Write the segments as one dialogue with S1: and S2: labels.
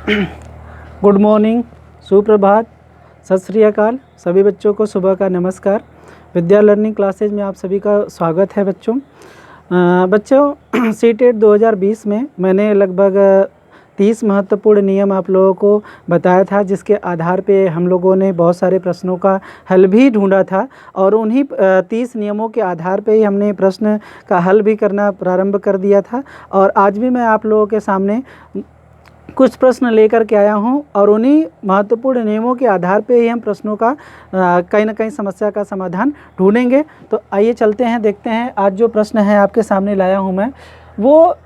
S1: Good morning, सुप्रभात, सत श्री अकाल। सभी बच्चों को सुबह का नमस्कार। विद्या लर्निंग क्लासेज में आप सभी का स्वागत है बच्चों। सीटेट 2020 में मैंने लगभग 30 महत्वपूर्ण नियम आप लोगों को बताया था, जिसके आधार पे हम लोगों ने बहुत सारे प्रश्नों का हल भी ढूंढा था और उन्हीं 30 नियमों के आधार पे ही हमने प्रश्न का हल भी करना प्रारंभ कर दिया था। और आज भी मैं आप लोगों के सामने कुछ प्रश्न लेकर के आया हूं और उन्हीं महत्वपूर्ण नियमों के आधार पे ही हम प्रश्नों का कहीं ना कहीं समस्या का समाधान ढूंढेंगे। तो आइए चलते हैं, देखते हैं आज जो प्रश्न है आपके सामने लाया हूं मैं। वो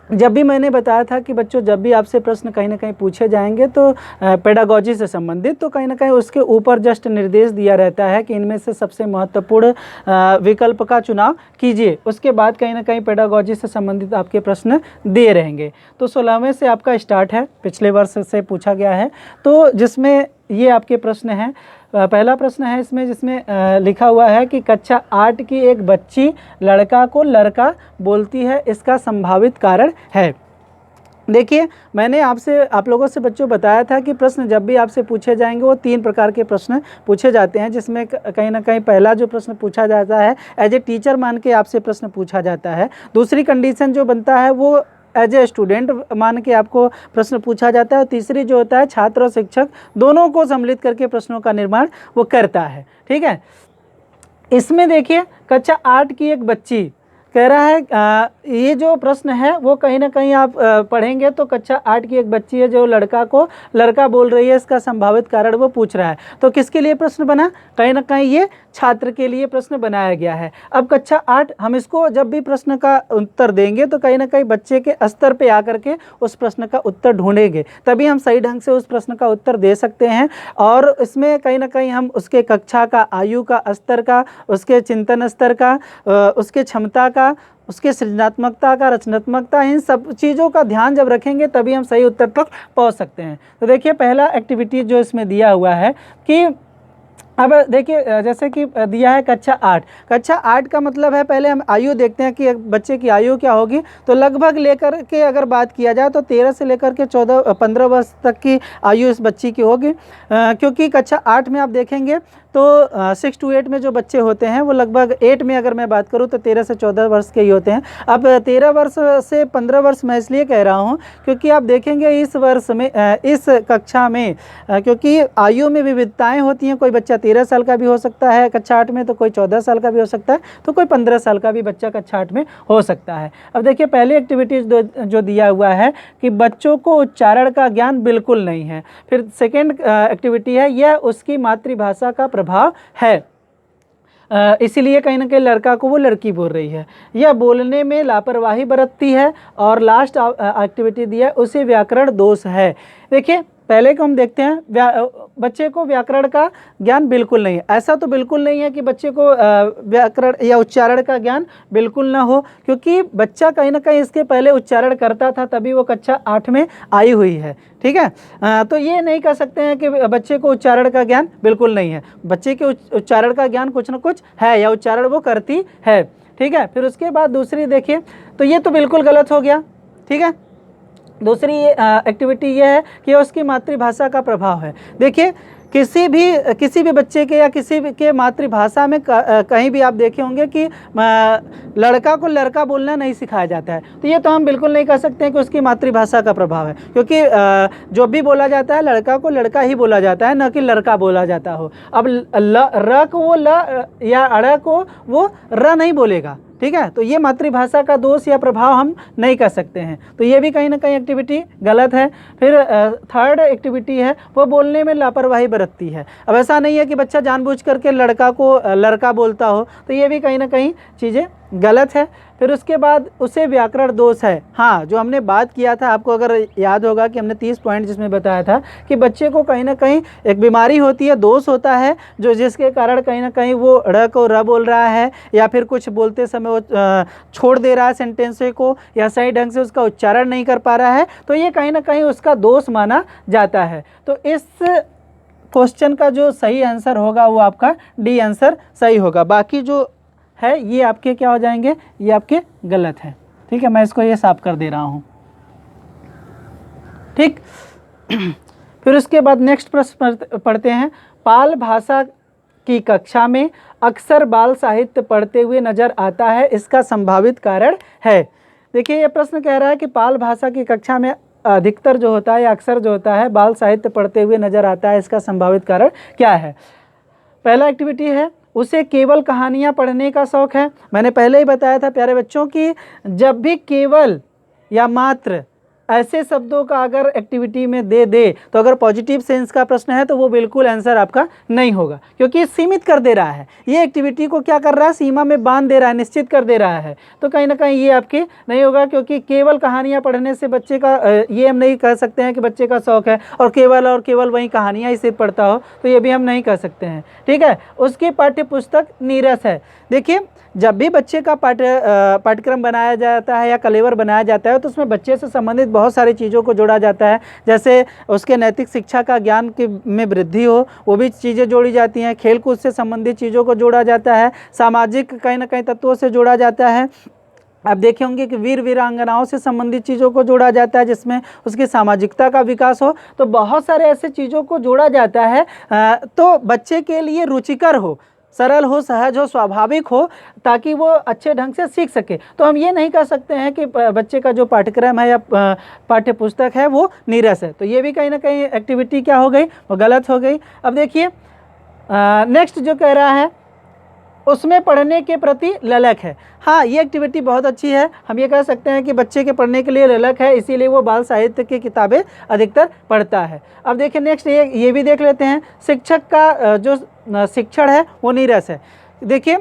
S1: जब भी मैंने बताया था कि बच्चों जब भी आपसे प्रश्न कहीं ना कहीं पूछे जाएंगे तो पेडागोजी से संबंधित, तो कहीं ना कहीं उसके ऊपर जस्ट निर्देश दिया रहता है कि इनमें से सबसे महत्वपूर्ण विकल्प का चुनाव कीजिए। उसके बाद कहीं ना कहीं पेडागोजी से संबंधित आपके प्रश्न दे रहेंगे। तो 16वें से आपका स्टार्ट है, पिछले वर्ष से पूछा गया है, तो जिसमें ये आपके प्रश्न हैं। पहला प्रश्न है इसमें जिसमें लिखा हुआ है कि कक्षा 8 की एक बच्ची लड़का को लड़का बोलती है, इसका संभावित कारण है। देखिए, मैंने आप लोगों से बच्चों बताया था कि प्रश्न जब भी आपसे पूछे जाएंगे वो 3 प्रकार के प्रश्न पूछे जाते हैं, जिसमें कहीं ना कहीं पहला जो प्रश्न पूछा जाता है एज ए टीचर मान के आपसे प्रश्न पूछा जाता है। दूसरी कंडीशन जो बनता है वो एज ए स्टूडेंट मान के आपको प्रश्न पूछा जाता है। और तीसरी जो होता है छात्र और शिक्षक दोनों को सम्मिलित करके प्रश्नों का निर्माण वो करता है। ठीक है, इसमें देखिए कक्षा 8 की एक बच्ची कह रहा है, ये जो प्रश्न है वो कहीं ना कहीं आप पढ़ेंगे तो कक्षा 8 की एक बच्ची है जो लड़का को लड़का बोल रही है, इसका संभावित कारण वो पूछ रहा है। तो किसके लिए प्रश्न बना? कहीं ना कहीं ये छात्र के लिए प्रश्न बनाया गया है। अब कक्षा 8 हम इसको जब भी प्रश्न का उत्तर देंगे तो कहीं ना कहीं बच्चे के स्तर पे आकर के उस प्रश्न का उत्तर ढूंढेंगे, तभी हम सही ढंग से उस प्रश्न का उत्तर दे सकते हैं। और इसमें कहीं ना कहीं हम उसके कक्षा का, आयु का, स्तर का, उसके चिंतन स्तर का, उसके क्षमता का, उसके सृजनात्मकता का, रचनात्मकता, इन सब चीज़ों का ध्यान जब रखेंगे तभी हम सही उत्तर तक पहुंच सकते हैं। तो देखिए पहला एक्टिविटी जो इसमें दिया हुआ है कि अब देखिए जैसे कि दिया है कक्षा 8। कक्षा 8 का मतलब है, पहले हम आयु देखते हैं कि बच्चे की आयु क्या होगी। तो लगभग लेकर के अगर बात किया जाए तो 13 से लेकर के 14-15 वर्ष तक की आयु इस बच्ची की होगी, क्योंकि कक्षा 8 में आप देखेंगे तो 6 to 8 में जो बच्चे होते हैं वो लगभग 8 में अगर मैं बात करूं तो 13 से 14 वर्ष के ही होते हैं। अब 13 वर्ष से 15 वर्ष मैं इसलिए कह रहा हूं क्योंकि आप देखेंगे इस वर्ष में, इस कक्षा में, क्योंकि आयु में विविधताएं होती हैं। कोई बच्चा 13 साल का भी हो सकता है कक्षा 8 में, तो कोई 14 साल का भी हो सकता है, तो कोई 15 साल का भी बच्चा कक्षा 8 में हो सकता है। अब देखिए पहली एक्टिविटी जो दिया हुआ है कि बच्चों को उच्चारण का ज्ञान बिल्कुल नहीं है। फिर सेकेंड एक्टिविटी है यह उसकी मातृभाषा का प्रभाव है, इसीलिए कहीं ना कहीं लड़का को वो लड़की बोल रही है, यह बोलने में लापरवाही बरतती है। और लास्ट एक्टिविटी दिया है उसे व्याकरण दोष है। देखिए पहले को हम देखते हैं, बच्चे को व्याकरण का ज्ञान बिल्कुल नहीं है। ऐसा तो बिल्कुल नहीं है कि बच्चे को व्याकरण या उच्चारण का ज्ञान बिल्कुल ना हो, क्योंकि बच्चा कहीं ना कहीं इसके पहले उच्चारण करता था, तभी वो कक्षा 8 में आई हुई है। ठीक है, तो ये नहीं कह सकते हैं कि बच्चे को उच्चारण का ज्ञान बिल्कुल नहीं है। बच्चे के उच्चारण का ज्ञान कुछ ना कुछ है या उच्चारण वो करती है। ठीक है, फिर उसके बाद दूसरी देखिए, तो ये तो बिल्कुल गलत हो गया। ठीक है, दूसरी एक्टिविटी ये है कि उसकी मातृभाषा का प्रभाव है। देखिए किसी भी बच्चे के या किसी भी के मातृभाषा में कहीं भी आप देखे होंगे कि लड़का को लड़का बोलना नहीं सिखाया जाता है, तो ये तो हम बिल्कुल नहीं कह सकते हैं कि उसकी मातृभाषा का प्रभाव है, क्योंकि जो भी बोला जाता है लड़का को लड़का ही बोला जाता है, न कि लड़का बोला जाता हो। अब र को वो ल या अड़ को वो र नहीं बोलेगा। ठीक है, तो ये मातृभाषा का दोष या प्रभाव हम नहीं कह सकते हैं, तो ये भी कहीं ना कहीं एक्टिविटी गलत है। फिर थर्ड एक्टिविटी है वो बोलने में लापरवाही बरतती है। अब ऐसा नहीं है कि बच्चा जानबूझ करके लड़का को लड़का बोलता हो, तो ये भी कहीं ना कहीं चीज़ें गलत है। फिर उसके बाद उसे व्याकरण दोष है। हाँ, जो हमने बात किया था, आपको अगर याद होगा कि हमने 30 पॉइंट जिसमें बताया था कि बच्चे को कहीं ना कहीं एक बीमारी होती है, दोष होता है, जो जिसके कारण कहीं ना कहीं वो ड़ को र बोल रहा है, या फिर कुछ बोलते समय वो छोड़ दे रहा है सेंटेंस को, या सही ढंग से उसका उच्चारण नहीं कर पा रहा है, तो ये कहीं ना कहीं उसका दोष माना जाता है। तो इस क्वेश्चन का जो सही आंसर होगा वो आपका डी आंसर सही होगा। बाकी जो है ये आपके क्या हो जाएंगे, ये आपके गलत है। ठीक है, मैं इसको ये साफ कर दे रहा हूँ। ठीक, फिर उसके बाद नेक्स्ट प्रश्न पढ़ते हैं। पाल भाषा की कक्षा में अक्सर बाल साहित्य पढ़ते हुए नजर आता है, इसका संभावित कारण है। देखिए ये प्रश्न कह रहा है कि पाल भाषा की कक्षा में अधिकतर जो होता है या अक्सर जो होता है बाल साहित्य पढ़ते हुए नजर आता है, इसका संभावित कारण क्या है। पहला एक्टिविटी है, उसे केवल कहानियाँ पढ़ने का शौक़ है। मैंने पहले ही बताया था प्यारे बच्चों कि जब भी केवल या मात्र ऐसे शब्दों का अगर एक्टिविटी में दे तो अगर पॉजिटिव सेंस का प्रश्न है तो वो बिल्कुल आंसर आपका नहीं होगा, क्योंकि सीमित कर दे रहा है। ये एक्टिविटी को क्या कर रहा है, सीमा में बांध दे रहा है, निश्चित कर दे रहा है। तो कहीं ना कहीं ये आपके नहीं होगा, क्योंकि केवल कहानियाँ पढ़ने से बच्चे का ये हम नहीं कह सकते हैं कि बच्चे का शौक़ है और केवल वही कहानियाँ ही सिर्फ पढ़ता हो, तो ये भी हम नहीं कह सकते हैं। ठीक है, उसकी पाठ्य पुस्तक नीरस है। देखिए जब भी बच्चे का पाठ्यक्रम बनाया जाता है या कलेवर बनाया जाता है तो उसमें बच्चे से संबंधित बहुत सारी चीज़ों को जोड़ा जाता है, जैसे उसके नैतिक शिक्षा का ज्ञान में वृद्धि हो, वो भी चीज़ें जोड़ी जाती हैं। खेलकूद से संबंधित चीज़ों को जोड़ा जाता है, सामाजिक कहीं ना कहीं तत्वों से जोड़ा जाता है। आप देखे होंगे कि वीर वीरांगनाओं से संबंधित चीज़ों को जोड़ा जाता है, जिसमें उसकी सामाजिकता का विकास हो। तो बहुत सारे ऐसे चीज़ों को जोड़ा जाता है तो बच्चे के लिए रुचिकर हो, सरल हो, सहज हो, स्वाभाविक हो, ताकि वो अच्छे ढंग से सीख सके। तो हम ये नहीं कह सकते हैं कि बच्चे का जो पाठ्यक्रम है या पाठ्य पुस्तक है वो नीरस है। तो ये भी कहीं ना कहीं एक्टिविटी क्या हो गई, वो गलत हो गई। अब देखिए नेक्स्ट जो कह रहा है, उसमें पढ़ने के प्रति ललक है। हाँ, ये एक्टिविटी बहुत अच्छी है। हम ये कह सकते हैं कि बच्चे के पढ़ने के लिए ललक है, इसीलिए वो बाल साहित्य की किताबें अधिकतर पढ़ता है। अब देखिए नेक्स्ट ये भी देख लेते हैं। शिक्षक का जो शिक्षण है वो नीरस है। देखिए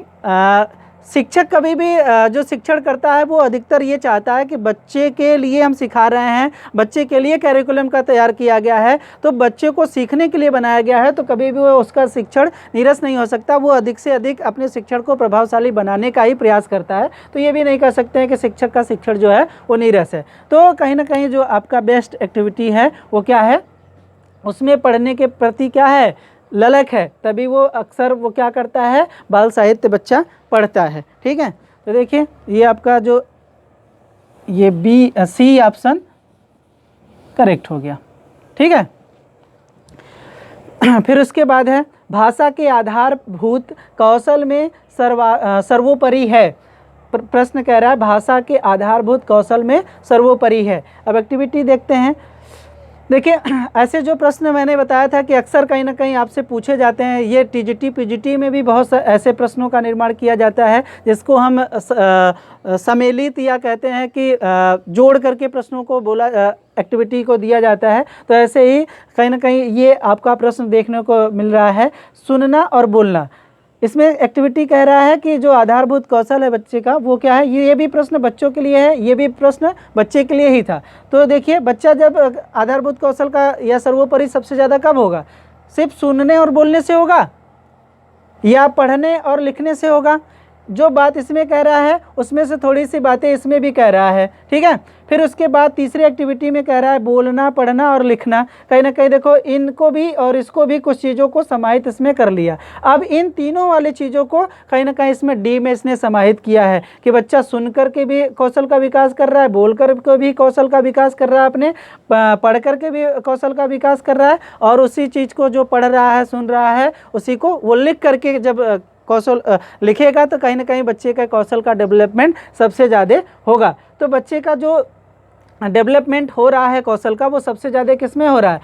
S1: शिक्षक कभी भी जो शिक्षण करता है वो अधिकतर ये चाहता है कि बच्चे के लिए हम सिखा रहे हैं, बच्चे के लिए कैरिकुलम का तैयार किया गया है, तो बच्चे को सीखने के लिए बनाया गया है, तो कभी भी वो उसका शिक्षण नीरस नहीं हो सकता। वो अधिक से अधिक अपने शिक्षण को प्रभावशाली बनाने का ही प्रयास करता है। तो ये भी नहीं कह सकते हैं कि शिक्षक का शिक्षण जो है वो नीरस है। तो कहीं ना कहीं जो आपका बेस्ट एक्टिविटी है वो क्या है, उसमें पढ़ने के प्रति क्या है, ललक है, तभी वो अक्सर वो क्या करता है, बाल साहित्य बच्चा पढ़ता है। ठीक है, तो देखिए ये आपका जो ये सी ऑप्शन करेक्ट हो गया। ठीक है, फिर उसके बाद है भाषा के आधारभूत कौशल में सर्वोपरि है। प्रश्न कह रहा है भाषा के आधारभूत कौशल में सर्वोपरि है। अब एक्टिविटी देखते हैं। देखिए ऐसे जो प्रश्न मैंने बताया था कि अक्सर कहीं ना कहीं आपसे पूछे जाते हैं, ये टीजीटी पीजीटी में भी बहुत ऐसे प्रश्नों का निर्माण किया जाता है जिसको हम सम्मिलित या कहते हैं कि जोड़ करके प्रश्नों को एक्टिविटी को दिया जाता है। तो ऐसे ही कहीं ना कहीं ये आपका प्रश्न देखने को मिल रहा है, सुनना और बोलना। इसमें एक्टिविटी कह रहा है कि जो आधारभूत कौशल है बच्चे का वो क्या है। ये भी प्रश्न बच्चों के लिए है, ये भी प्रश्न बच्चे के लिए ही था। तो देखिए बच्चा जब आधारभूत कौशल का या सर्वोपरि सबसे ज़्यादा कब होगा, सिर्फ सुनने और बोलने से होगा या पढ़ने और लिखने से होगा। जो बात इसमें कह रहा है उसमें से थोड़ी सी बातें इसमें भी कह रहा है। ठीक है, फिर उसके बाद तीसरी एक्टिविटी में कह रहा है बोलना, पढ़ना और लिखना। कहीं ना कहीं देखो इनको भी और इसको भी कुछ चीज़ों को समाहित इसमें कर लिया। अब इन तीनों वाली चीज़ों को कहीं ना कहीं इसमें डी में इसने समाहित किया है कि बच्चा सुन कर के भी कौशल का विकास कर रहा है, बोल कर के भी कौशल का विकास कर रहा है, अपने पढ़ कर के भी कौशल का विकास कर रहा है, और उसी चीज़ को जो पढ़ रहा है, सुन रहा है, उसी को वो लिख करके जब कौशल लिखेगा तो कहीं ना कहीं बच्चे का कौशल का डेवलपमेंट सबसे ज़्यादा होगा। तो बच्चे का जो डेवलपमेंट हो रहा है कौशल का वो सबसे ज़्यादा किस में हो रहा है,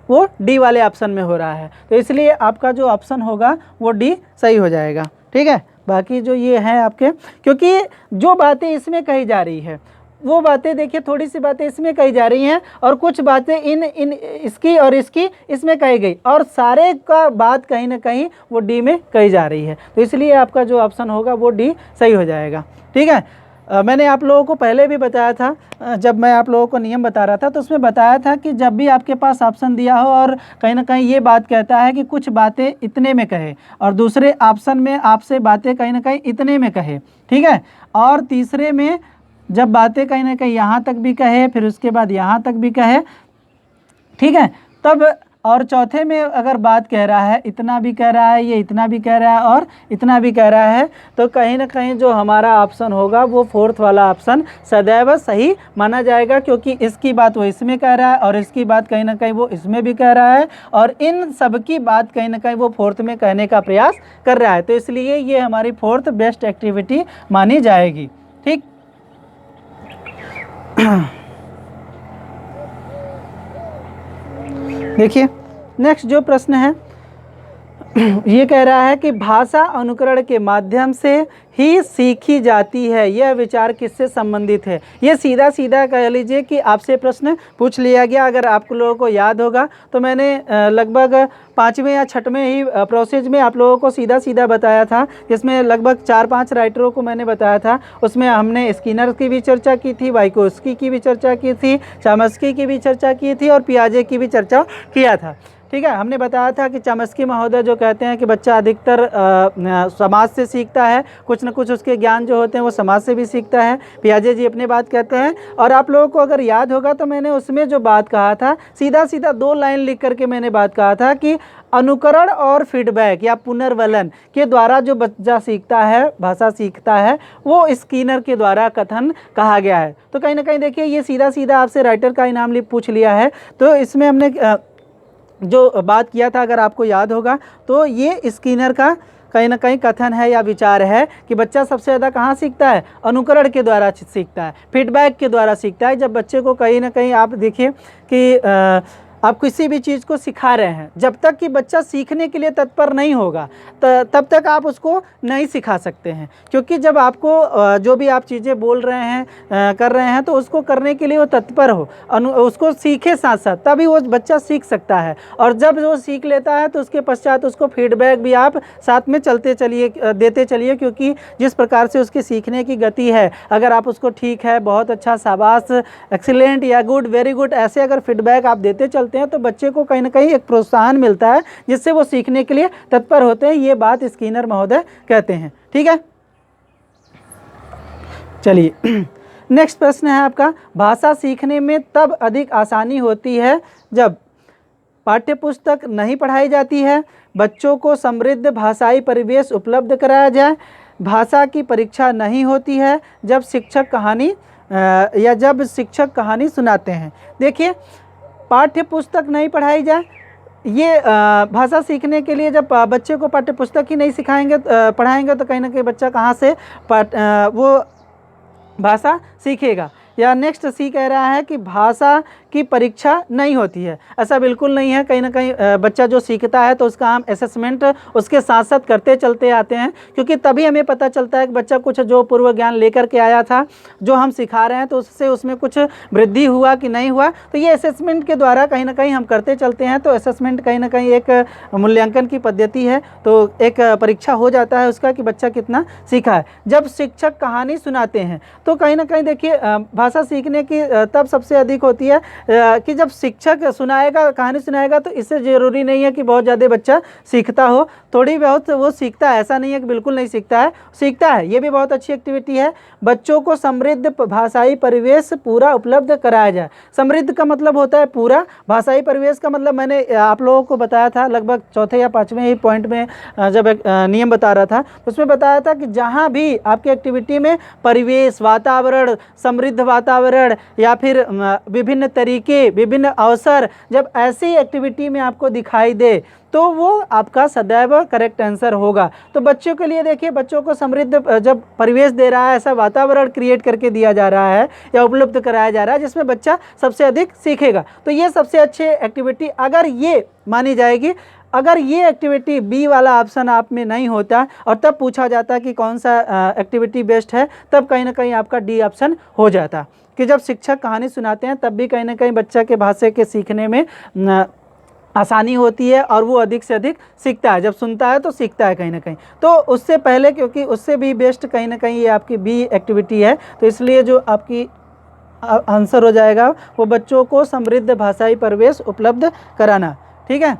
S1: वो डी वाले ऑप्शन में हो रहा है। तो इसलिए आपका जो ऑप्शन होगा वो डी सही हो जाएगा। ठीक है, बाकी जो ये हैं आपके, क्योंकि जो बातें इसमें कही जा रही है वो बातें देखिए थोड़ी सी बातें इसमें कही जा रही हैं और कुछ बातें इन इसकी और इसकी इसमें कही गई, और सारे का बात कहीं ना कहीं वो डी में कही जा रही है। तो इसलिए आपका जो ऑप्शन होगा वो डी सही हो जाएगा। ठीक है, मैंने आप लोगों को पहले भी बताया था, जब मैं आप लोगों को नियम बता रहा था तो उसमें बताया था कि जब भी आपके पास ऑप्शन दिया हो और कहीं ना कहीं ये बात कहता है कि कुछ बातें इतने में कहे और दूसरे ऑप्शन में आपसे बातें कहीं ना कहीं इतने में कहे, ठीक है, और तीसरे में जब बातें कहीं ना कहीं यहाँ तक भी कहे, फिर उसके बाद यहाँ तक भी कहे, ठीक है, तब और चौथे में अगर बात कह रहा है, इतना भी कह रहा है, ये इतना भी कह रहा है और इतना भी कह रहा है, तो कहीं ना कहीं जो हमारा ऑप्शन होगा वो फोर्थ वाला ऑप्शन सदैव सही माना जाएगा, क्योंकि इसकी बात वो इसमें कह रहा है और इसकी बात कहीं ना कहीं वो इसमें भी कह रहा है और इन सब की बात कहीं ना कहीं वो फोर्थ में कहने का प्रयास कर रहा है। तो इसलिए ये हमारी फोर्थ बेस्ट एक्टिविटी मानी जाएगी। ठीक। देखिए नेक्स्ट जो प्रश्न है ये कह रहा है कि भाषा अनुकरण के माध्यम से ही सीखी जाती है, यह विचार किससे संबंधित है। ये सीधा सीधा कह लीजिए कि आपसे प्रश्न पूछ लिया गया। अगर आप लोगों को याद होगा तो मैंने लगभग 5वें या 6वें ही प्रोसेस में आप लोगों को सीधा सीधा बताया था, जिसमें लगभग 4-5 राइटरों को मैंने बताया था। उसमें हमने स्किनर की भी चर्चा की थी, वाइकोस्की की भी चर्चा की थी, चामस्की की भी चर्चा की थी और पियाजे की भी चर्चा किया था। ठीक है, हमने बताया था कि चामस्की महोदय जो कहते हैं कि बच्चा अधिकतर समाज से सीखता है, कुछ न कुछ उसके ज्ञान जो होते हैं वो समाज से भी सीखता है। पियाजे जी अपनी बात कहते हैं। और आप लोगों को अगर याद होगा तो मैंने उसमें जो बात कहा था, सीधा सीधा 2 लाइन लिख करके मैंने बात कहा था कि अनुकरण और फीडबैक या पुनर्वलन के द्वारा जो बच्चा सीखता है, भाषा सीखता है, वो स्किनर के द्वारा कथन कहा गया है। तो कहीं ना कहीं देखिए ये सीधा सीधा आपसे राइटर का इनाम पूछ लिया है। तो इसमें हमने जो बात किया था, अगर आपको याद होगा, तो ये स्किनर का कहीं ना कहीं कथन है या विचार है कि बच्चा सबसे ज़्यादा कहाँ सीखता है, अनुकरण के द्वारा सीखता है, फीडबैक के द्वारा सीखता है। जब बच्चे को कहीं ना कहीं आप देखिए कि आप किसी भी चीज़ को सिखा रहे हैं, जब तक कि बच्चा सीखने के लिए तत्पर नहीं होगा तब तक आप उसको नहीं सिखा सकते हैं। क्योंकि जब आपको जो भी आप चीज़ें बोल रहे हैं, कर रहे हैं, तो उसको करने के लिए वो तत्पर हो, उसको सीखे साथ साथ, तभी वो बच्चा सीख सकता है। और जब वो सीख लेता है तो उसके पश्चात उसको फीडबैक भी आप साथ में देते चलिए, क्योंकि जिस प्रकार से उसकी सीखने की गति है, अगर आप उसको ठीक है, बहुत अच्छा, शाबाश, एक्सीलेंट या गुड, वेरी गुड, ऐसे अगर फीडबैक आप देते चलते हैं तो बच्चे को कहीं ना कहीं एक प्रोत्साहन मिलता है, जिससे वो सीखने के लिए तत्पर होते हैं। ये बात स्किनर महोदय कहते हैं। ठीक है, चलिए नेक्स्ट प्रश्न है आपका, भाषा सीखने में तब अधिक आसानी होती है जब पाठ्यपुस्तक नहीं पढ़ाई जाती है, बच्चों को समृद्ध भाषाई परिवेश उपलब्ध कराया जाए, भाषा की परीक्षा नहीं होती है, जब शिक्षक कहानी सुनाते हैं। देखिए पाठ्य पुस्तक नहीं पढ़ाई जाए, ये भाषा सीखने के लिए जब बच्चे को पाठ्य पुस्तक ही नहीं सिखाएंगे, पढ़ाएंगे, तो कहीं ना कहीं बच्चा कहाँ से वो भाषा सीखेगा। या नेक्स्ट सी कह रहा है कि भाषा की परीक्षा नहीं होती है। ऐसा बिल्कुल नहीं है। कहीं ना कहीं बच्चा जो सीखता है तो उसका हम असेसमेंट उसके साथ साथ करते चलते आते हैं, क्योंकि तभी हमें पता चलता है कि बच्चा कुछ जो पूर्व ज्ञान लेकर के आया था, जो हम सिखा रहे हैं, तो उससे उसमें कुछ वृद्धि हुआ कि नहीं हुआ। तो ये असेसमेंट के द्वारा कहीं ना कहीं हम करते चलते हैं। तो असेसमेंट कहीं ना कहीं एक मूल्यांकन की पद्धति है, तो एक परीक्षा हो जाता है उसका कि बच्चा कितना सीखा है। जब शिक्षक कहानी सुनाते हैं तो कहीं ना कहीं देखिए भाषा सीखने की तब सबसे अधिक होती है कि जब शिक्षक सुनाएगा, कहानी सुनाएगा, तो इससे ज़रूरी नहीं है कि बहुत ज़्यादा बच्चा सीखता हो, थोड़ी बहुत वो सीखता है, ऐसा नहीं है कि बिल्कुल नहीं सीखता है, सीखता है। ये भी बहुत अच्छी एक्टिविटी है। बच्चों को समृद्ध भाषाई परिवेश पूरा उपलब्ध कराया जाए। समृद्ध का मतलब होता है पूरा, भाषाई परिवेश का मतलब मैंने आप लोगों को बताया था लगभग 4थे या 5वें ही पॉइंट में, जब एक नियम बता रहा था उसमें बताया था कि जहाँ भी आपकी एक्टिविटी में परिवेश, वातावरण, समृद्ध वातावरण या फिर विभिन्न तरीके, विभिन्न अवसर, जब ऐसी एक्टिविटी में आपको दिखाई दे तो वो आपका सदैव करेक्ट आंसर होगा। तो बच्चों के लिए देखिए, बच्चों को समृद्ध जब परिवेश दे रहा है, ऐसा वातावरण क्रिएट करके दिया जा रहा है या उपलब्ध कराया जा रहा है जिसमें बच्चा सबसे अधिक सीखेगा, तो ये सबसे अच्छी एक्टिविटी अगर ये मानी जाएगी। अगर ये एक्टिविटी बी वाला ऑप्शन आप में नहीं होता और तब पूछा जाता कि कौन सा एक्टिविटी बेस्ट है, तब कहीं ना कहीं आपका डी ऑप्शन हो जाता कि जब शिक्षक कहानी सुनाते हैं तब भी कहीं ना कहीं बच्चा के भाषा के सीखने में आसानी होती है और वो अधिक से अधिक सीखता है। जब सुनता है तो सीखता है कहीं ना कहीं। तो उससे पहले, क्योंकि उससे भी बेस्ट कहीं ना कहीं ये आपकी बी एक्टिविटी है, तो इसलिए जो आपकी आंसर हो जाएगा वो बच्चों को समृद्ध भाषाई परिवेश उपलब्ध कराना। ठीक है,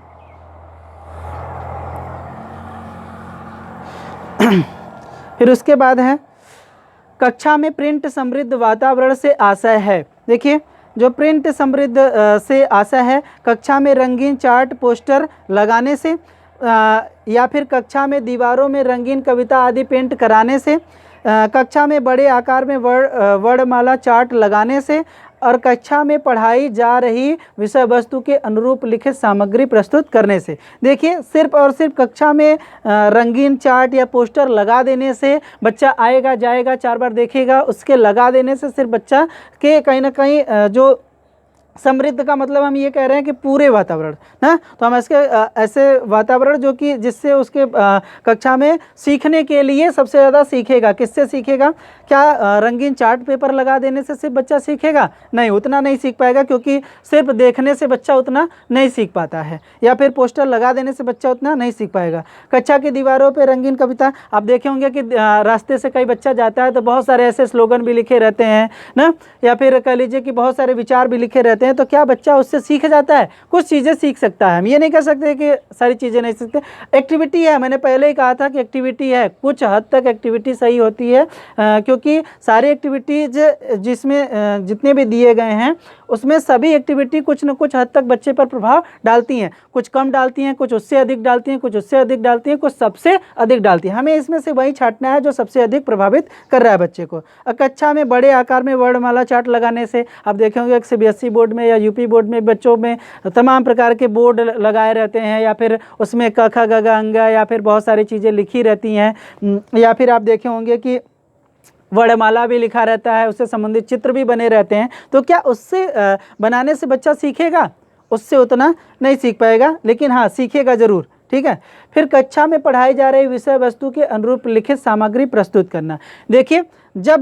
S1: फिर उसके बाद है कक्षा में प्रिंट समृद्ध वातावरण से आशय है। देखिए जो प्रिंट समृद्ध से आशा है, कक्षा में रंगीन चार्ट पोस्टर लगाने से, या फिर कक्षा में दीवारों में रंगीन कविता आदि पेंट कराने से, कक्षा में बड़े आकार में वर्णमाला चार्ट लगाने से, और कक्षा में पढ़ाई जा रही विषय वस्तु के अनुरूप लिखित सामग्री प्रस्तुत करने से। देखिए, सिर्फ और सिर्फ कक्षा में रंगीन चार्ट या पोस्टर लगा देने से बच्चा आएगा जाएगा 4 बार देखेगा, उसके लगा देने से सिर्फ बच्चा के कहीं ना कहीं जो समृद्ध का मतलब हम ये कह रहे हैं कि पूरे वातावरण ना, तो हम इसके ऐसे वातावरण जो कि जिससे उसके कक्षा में सीखने के लिए सबसे ज़्यादा सीखेगा। किससे सीखेगा? क्या रंगीन चार्ट पेपर लगा देने से सिर्फ बच्चा सीखेगा? नहीं, उतना नहीं सीख पाएगा, क्योंकि सिर्फ देखने से बच्चा उतना नहीं सीख पाता है, या फिर पोस्टर लगा देने से बच्चा उतना नहीं सीख पाएगा। कक्षा की दीवारों पर रंगीन कविता, आप देखे होंगे कि रास्ते से कई बच्चा जाता है तो बहुत सारे ऐसे स्लोगन भी लिखे रहते हैं ना, या फिर कह लीजिए कि बहुत सारे विचार भी लिखे रहते हैं, तो क्या बच्चा उससे सीख जाता है? कुछ चीज़ें सीख सकता है। हम ये नहीं कह सकते कि सारी चीज़ें नहीं सीखते। एक्टिविटी है, मैंने पहले ही कहा था कि एक्टिविटी है, कुछ हद तक एक्टिविटी सही होती है, क्योंकि सारी एक्टिविटीज जिसमें जितने भी दिए गए हैं उसमें सभी एक्टिविटी कुछ न कुछ हद तक बच्चे पर प्रभाव डालती हैं। कुछ कम डालती हैं, कुछ उससे अधिक डालती हैं, कुछ उससे अधिक डालती हैं, कुछ सबसे अधिक डालती हैं। हमें इसमें से वही छांटना है जो सबसे अधिक प्रभावित कर रहा है बच्चे को। कक्षा में बड़े आकार में वर्णमाला चार्ट लगाने से, आप देखे होंगे CBSE बोर्ड में या यूपी बोर्ड में बच्चों में तमाम प्रकार के बोर्ड लगाए रहते हैं, या फिर उसमें क ख ग घ अंग या फिर बहुत सारी चीज़ें लिखी रहती हैं, या फिर आप देखे होंगे कि वर्णमाला भी लिखा रहता है, उससे संबंधित चित्र भी बने रहते हैं। तो क्या उससे बनाने से बच्चा सीखेगा? उससे उतना नहीं सीख पाएगा, लेकिन हाँ सीखेगा ज़रूर। ठीक है। फिर कक्षा में पढ़ाई जा रही विषय वस्तु के अनुरूप लिखित सामग्री प्रस्तुत करना। देखिए, जब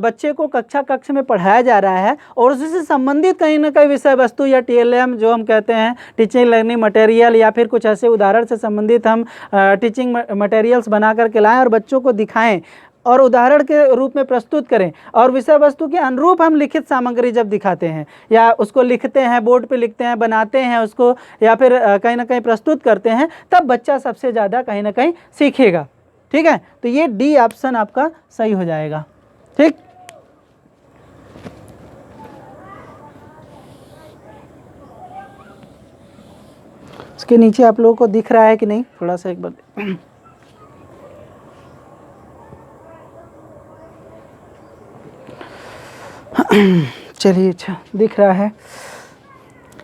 S1: बच्चे को कक्ष में पढ़ाया जा रहा है और उससे संबंधित कहीं ना कहीं विषय वस्तु या TLM जो हम कहते हैं, टीचिंग लर्निंग मटेरियल, या फिर कुछ ऐसे उदाहरण से संबंधित हम टीचिंग मटेरियल्स बना करके लाएँ और बच्चों को दिखाएं और उदाहरण के रूप में प्रस्तुत करें, और विषय वस्तु के अनुरूप हम लिखित सामग्री जब दिखाते हैं या उसको लिखते हैं, बोर्ड पे लिखते हैं, बनाते हैं उसको, या फिर कहीं ना कहीं प्रस्तुत करते हैं, तब बच्चा सबसे ज़्यादा कहीं ना कहीं सीखेगा। ठीक है, तो ये D ऑप्शन आपका सही हो जाएगा। ठीक, इसके नीचे आप लोगों को दिख रहा है कि नहीं? थोड़ा सा एक बार चलिए, अच्छा दिख रहा है।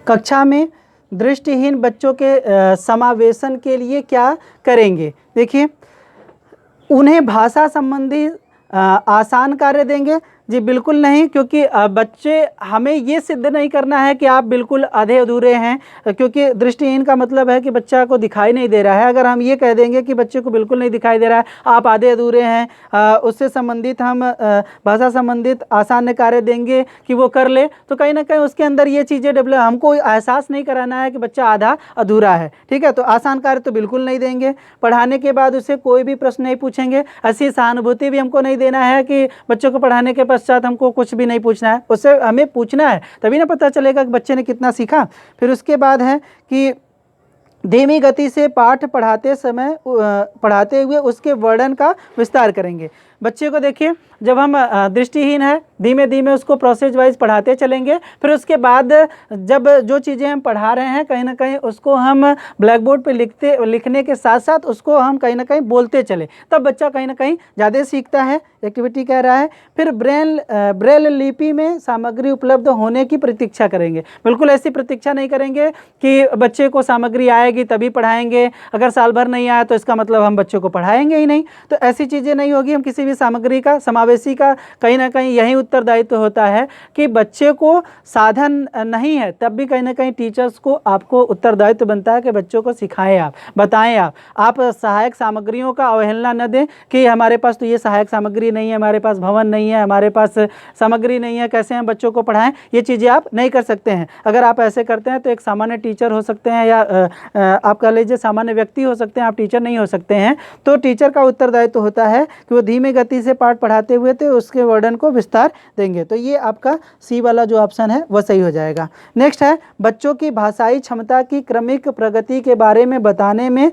S1: कक्षा में दृष्टिहीन बच्चों के समावेशन के लिए क्या करेंगे? देखिए, उन्हें भाषा संबंधी आसान कार्य देंगे? जी बिल्कुल नहीं, क्योंकि बच्चे, हमें ये सिद्ध नहीं करना है कि आप बिल्कुल आधे अधूरे हैं, क्योंकि दृष्टिहीन का मतलब है कि बच्चा को दिखाई नहीं दे रहा है। अगर हम ये कह देंगे कि बच्चे को बिल्कुल नहीं दिखाई दे रहा है, आप आधे अधूरे हैं, उससे संबंधित हम भाषा संबंधित आसान कार्य देंगे कि वो कर ले, तो कहीं ना कहीं उसके अंदर ये चीज़ें डेवलप, हमको एहसास नहीं कराना है कि बच्चा आधा अधूरा है। ठीक है, तो आसान कार्य तो बिल्कुल नहीं देंगे। पढ़ाने के बाद उसे कोई भी प्रश्न नहीं पूछेंगे। ऐसी सहानुभूति भी हमको नहीं देना है कि बच्चों को पढ़ाने के पश्चात हमको कुछ भी नहीं पूछना है, उससे हमें पूछना है, तभी ना पता चलेगा कि बच्चे ने कितना सीखा। फिर उसके बाद है कि धीमी गति से पाठ पढ़ाते हुए उसके वर्णन का विस्तार करेंगे। बच्चे को देखिए, जब हम दृष्टिहीन है, धीमे धीमे उसको प्रोसेस वाइज पढ़ाते चलेंगे, फिर उसके बाद जब जो चीज़ें हम पढ़ा रहे हैं कहीं ना कहीं उसको हम ब्लैक बोर्ड पे लिखने के साथ साथ उसको हम कहीं ना कहीं बोलते चले, तब बच्चा कहीं ना कहीं ज़्यादा सीखता है। एक्टिविटी कह रहा है। फिर ब्रेल लिपि में सामग्री उपलब्ध होने की प्रतीक्षा करेंगे। बिल्कुल ऐसी प्रतीक्षा नहीं करेंगे कि बच्चे को सामग्री आएगी तभी पढ़ाएंगे, अगर साल भर नहीं आया तो इसका मतलब हम बच्चों को पढ़ाएंगे ही नहीं, तो ऐसी चीज़ें नहीं होगी। हम किसी भी सामग्री का, समावेशी का कहीं ना कहीं यही उत्तरदायित्व होता है कि बच्चे को साधन नहीं है तब भी कहीं ना कहीं टीचर्स को, आपको उत्तरदायित्व बनता है कि बच्चों को सिखाएं, आप बताएं, आप सहायक सामग्रियों का अवहेलना न दें कि हमारे पास तो ये सहायक सामग्री नहीं है, हमारे पास भवन नहीं है, हमारे पास सामग्री नहीं है, कैसे हम बच्चों को पढ़ाएं। ये चीज़ें आप नहीं कर सकते हैं। अगर आप ऐसे करते हैं तो एक सामान्य टीचर हो सकते हैं, या आप कह लीजिए सामान्य व्यक्ति हो सकते हैं, आप टीचर नहीं हो सकते हैं। तो टीचर का उत्तरदायित्व होता है कि वो धीमी गति से पाठ पढ़ाते हुए तो उसके वर्णन को विस्तार देंगे। तो ये आपका सी वाला जो ऑप्शन है वह सही हो जाएगा। नेक्स्ट है, बच्चों की भाषाई क्षमता की क्रमिक प्रगति के बारे में बताने में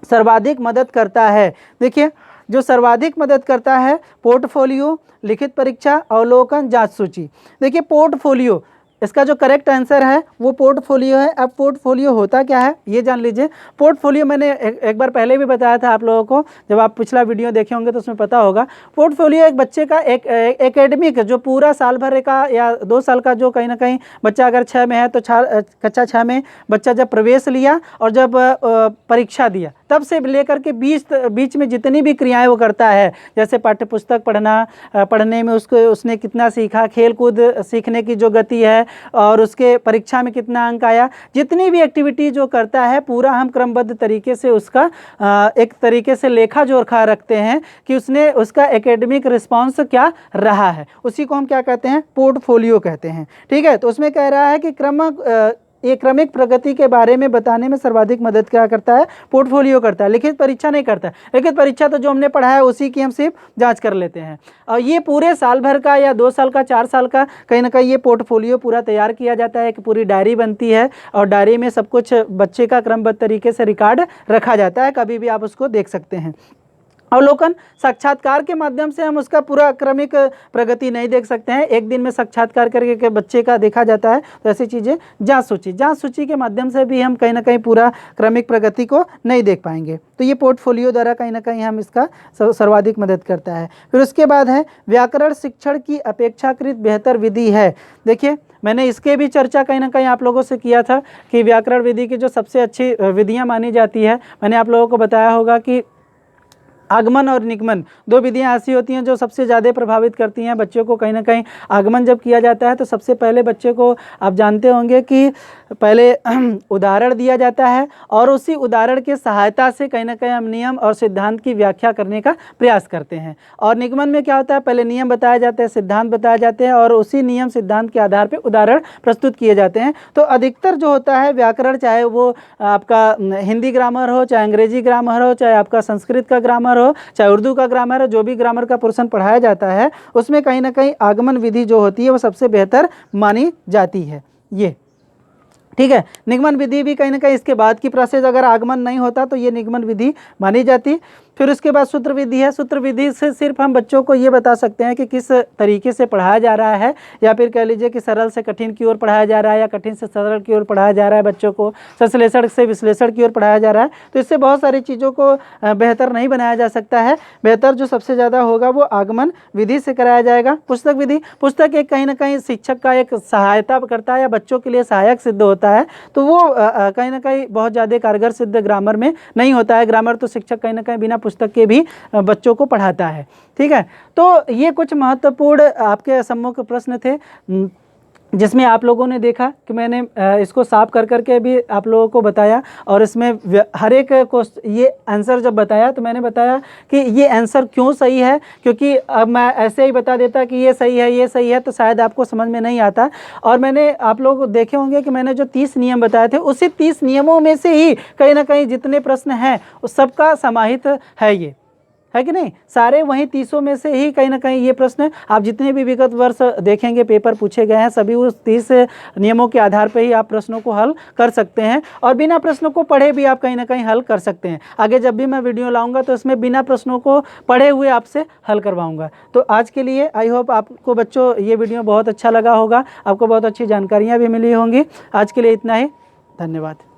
S1: सर्वाधिक मदद करता है। देखिए, जो सर्वाधिक मदद करता है पोर्टफोलियो, लिखित परीक्षा, अवलोकन, जांच सूची। देखिए पोर्टफोलियो, इसका जो करेक्ट आंसर है वो पोर्टफोलियो है। अब पोर्टफोलियो होता क्या है ये जान लीजिए। पोर्टफोलियो मैंने एक बार पहले भी बताया था आप लोगों को, जब आप पिछला वीडियो देखे होंगे तो उसमें पता होगा। पोर्टफोलियो एक बच्चे का एक एकेडमिक जो पूरा साल भर का या 2 साल का, जो कहीं ना कहीं बच्चा अगर 6 में है तो कक्षा 6 में बच्चा जब प्रवेश लिया और जब परीक्षा दिया तब से लेकर के बीच में जितनी भी क्रियाएं वो करता है, जैसे पाठ्यपुस्तक पढ़ने में उसने कितना सीखा, खेल कूद सीखने की जो गति है, और उसके परीक्षा में कितना अंक आया, जितनी भी एक्टिविटी जो करता है पूरा हम क्रमबद्ध तरीके से उसका एक तरीके से लेखा जोखा रखते हैं कि उसका एकेडमिक रिस्पांस क्या रहा है। उसी को हम क्या कहते हैं, पोर्टफोलियो कहते हैं। ठीक है, तो उसमें कह रहा है कि क्रमिक प्रगति के बारे में बताने में सर्वाधिक मदद क्या करता है, पोर्टफोलियो करता है। लिखित परीक्षा नहीं करता है। लिखित परीक्षा तो जो हमने पढ़ा है उसी की हम सिर्फ जांच कर लेते हैं, और ये पूरे साल भर का या 2 साल का 4 साल का कहीं ना कहीं ये पोर्टफोलियो पूरा तैयार किया जाता है, कि पूरी डायरी बनती है और डायरी में सब कुछ बच्चे का क्रमबद्ध तरीके से रिकॉर्ड रखा जाता है, कभी भी आप उसको देख सकते हैं। अवलोकन, साक्षात्कार के माध्यम से हम उसका पूरा क्रमिक प्रगति नहीं देख सकते हैं, एक दिन में साक्षात्कार करके के बच्चे का देखा जाता है, तो ऐसी चीज़ें। जांच सूची के माध्यम से भी हम कहीं ना कहीं पूरा क्रमिक प्रगति को नहीं देख पाएंगे। तो ये पोर्टफोलियो द्वारा कहीं ना कहीं हम इसका सर्वाधिक मदद करता है। फिर उसके बाद है व्याकरण शिक्षण की अपेक्षाकृत बेहतर विधि है। देखिए मैंने इसके भी चर्चा कहीं ना कहीं आप लोगों से किया था कि व्याकरण विधि की जो सबसे अच्छी विधियाँ मानी जाती है, मैंने आप लोगों को बताया होगा कि आगमन और निगमन 2 विधियाँ ऐसी होती हैं जो सबसे ज़्यादा प्रभावित करती हैं बच्चों को। कहीं ना कहीं आगमन जब किया जाता है तो सबसे पहले बच्चे को आप जानते होंगे कि पहले उदाहरण दिया जाता है, और उसी उदाहरण के सहायता से कहीं ना कहीं हम नियम और सिद्धांत की व्याख्या करने का प्रयास करते हैं। और निगमन में क्या होता है, पहले नियम बताए जाते हैं, सिद्धांत बताए जाते हैं, और उसी नियम सिद्धांत के आधार पर उदाहरण प्रस्तुत किए जाते हैं। तो अधिकतर जो होता है व्याकरण, चाहे वो आपका हिंदी ग्रामर हो, चाहे अंग्रेजी ग्रामर हो, चाहे आपका संस्कृत का ग्रामर हो, चाहे उर्दू का ग्रामर हो, जो भी ग्रामर का पोर्शन पढ़ाया जाता है उसमें कहीं ना कहीं आगमन विधि जो होती है वो सबसे बेहतर मानी जाती है। ये ठीक है। निगमन विधि भी कहीं ना कहीं इसके बाद की प्रोसेस, अगर आगमन नहीं होता तो ये निगमन विधि मानी जाती। फिर उसके बाद सूत्र विधि है। सूत्र विधि से सिर्फ हम बच्चों को ये बता सकते हैं कि किस तरीके से पढ़ाया जा रहा है, या फिर कह लीजिए कि सरल से कठिन की ओर पढ़ाया जा रहा है, या कठिन से सरल की ओर पढ़ाया जा रहा है, बच्चों को संश्लेषण से विश्लेषण की ओर पढ़ाया जा रहा है। तो इससे बहुत सारी चीज़ों को बेहतर नहीं बनाया जा सकता है। बेहतर जो सबसे ज़्यादा होगा वो आगमन विधि से कराया जाएगा। पुस्तक विधि, पुस्तक एक कहीं ना कहीं शिक्षक का एक सहायता करता है या बच्चों के लिए सहायक सिद्ध होता है, तो वो कहीं ना कहीं बहुत ज़्यादा कारगर सिद्ध ग्रामर में नहीं होता है। ग्रामर तो शिक्षक कहीं ना कहीं बिना पुस्तक के भी बच्चों को पढ़ाता है। ठीक है, तो ये कुछ महत्वपूर्ण आपके सम्मुख प्रश्न थे जिसमें आप लोगों ने देखा कि मैंने इसको साफ कर करके भी आप लोगों को बताया, और इसमें हर एक को ये आंसर जब बताया तो मैंने बताया कि ये आंसर क्यों सही है, क्योंकि अब मैं ऐसे ही बता देता कि ये सही है, ये सही है, तो शायद आपको समझ में नहीं आता। और मैंने आप लोग देखे होंगे कि मैंने जो 30 नियम बताए थे उसी 30 नियमों में से ही कहीं ना कहीं जितने प्रश्न हैं उस सबका समाहित है, ये है कि नहीं, सारे वहीं 30 में से ही कहीं ना कहीं ये प्रश्न आप जितने भी विगत वर्ष देखेंगे पेपर पूछे गए हैं सभी उस 30 नियमों के आधार पर ही आप प्रश्नों को हल कर सकते हैं, और बिना प्रश्नों को पढ़े भी आप कहीं ना कहीं हल कर सकते हैं। आगे जब भी मैं वीडियो लाऊंगा तो इसमें बिना प्रश्नों को पढ़े हुए आपसे हल करवाऊंगा। तो आज के लिए आई होप आपको बच्चों ये वीडियो बहुत अच्छा लगा होगा, आपको बहुत अच्छी जानकारियाँ भी मिली होंगी। आज के लिए इतना ही, धन्यवाद।